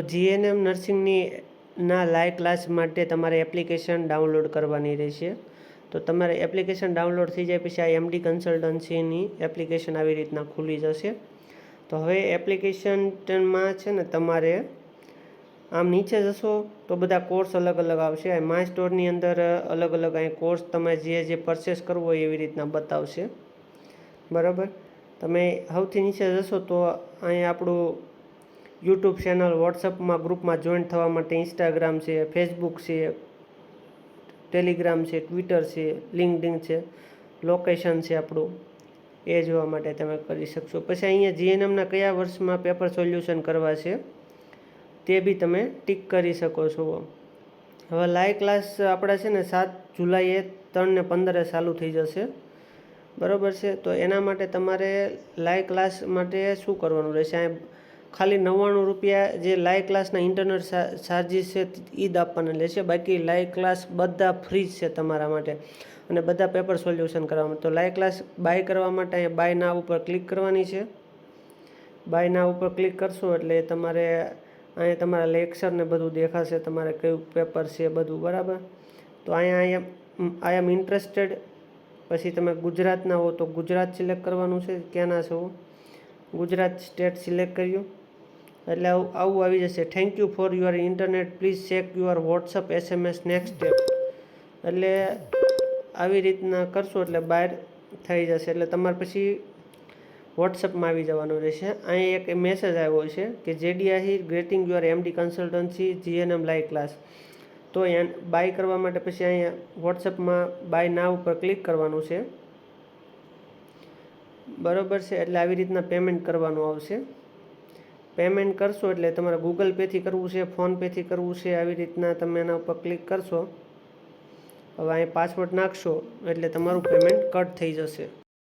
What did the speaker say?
GNM નર્સિંગની live class માટે તમારે application download કરવાની રહેશે. તો તમારે એપ્લિકેશન ડાઉનલોડ થઈ જાય પછી આ એમડી કન્સલ્ટન્સીની એપ્લિકેશન આવી રીતના ખુલી જશે. તો હવે એપ્લિકેશનમાં છે ને તમારે આમ નીચે જશો તો બધા કોર્સ અલગ અલગ આવશે. માય સ્ટોરની અંદર અલગ અલગ અહીં કોર્સ તમે જે પરચેસ કરવો હોય એવી રીતના બતાવશે. બરાબર, તમે સૌથી નીચે જશો તો અહીં આપણું યુટ્યુબ ચેનલ, વોટ્સઅપમાં ગ્રુપમાં જોઈન્ટ થવા માટે ઇન્સ્ટાગ્રામ છે, ફેસબુક છે, ટેલિગ્રામ છે, ટ્વિટર છે, લિંક્ડઇન છે, લોકેશન છે આપણું, એ જોવા માટે તમે કરી શકશો. પછી અહીંયા જીએનએમના કયા વર્ષમાં પેપર સોલ્યુશન કરવા છે તે બી તમે ટિક કરી શકો છો. હવે લાઈવ ક્લાસ આપણા છે ને 7 જુલાઈએ 3 ને 15 ચાલુ થઈ જશે. બરાબર છે, તો એના માટે તમારે લાઈવ ક્લાસ માટે શું કરવાનું રહેશે? ખાલી 99 રૂપિયા જે લાઈવ ક્લાસના ઇન્ટરનેટ ચાર્જીસ છે એ જ આપવાના રહેશે. બાકી લાઈવ ક્લાસ બધા ફ્રી છે તમારા માટે અને બધા પેપર સોલ્યુશન કરવા માટે. તો લાઈવ ક્લાસ બાય કરવા માટે અહીંયા બાય નાવ ઉપર ક્લિક કરવાની છે. બાય નાવ ઉપર ક્લિક કરશો એટલે તમારે અહીંયા તમારા લેક્ચર ને બધું દેખાશે, તમારે કયું પેપર છે બધું. બરાબર, તો અહીંયા આઈ એમ ઇન્ટરેસ્ટેડ, પછી તમે ગુજરાતના હો તો ગુજરાત સિલેક્ટ કરવાનું છે, ક્યાંના છો. ગુજરાત સ્ટેટ સિલેક્ટ કર્યું એટલે આવું આવી જશે. Thank you for your internet, please check your WhatsApp SMS next step. એટલે આવી રીતના કરશો એટલે બહાર થઈ જશે. એટલે તમારે પછી વોટ્સઅપમાં આવી જવાનું રહેશે. અહીં એક મેસેજ આવ્યો છે કે JD Ahir grating your MD consultancy GNM live class. તો બાય કરવા માટે પછી અહીંયા વોટ્સઅપમાં બાય નાવ ઉપર ક્લિક કરવાનું છે. બરાબર છે, એટલે આવી રીતના પેમેન્ટ કરવાનું આવશે. પેમેન્ટ કરશો એટલે તમારે ગૂગલ પેથી કરવું છે, ફોન પેથી કરવું છે, આવી રીતના તમે એના ઉપર ક્લિક કરશો. હવે અહીં પાસવર્ડ નાખશો એટલે તમારું પેમેન્ટ કટ થઈ જશે.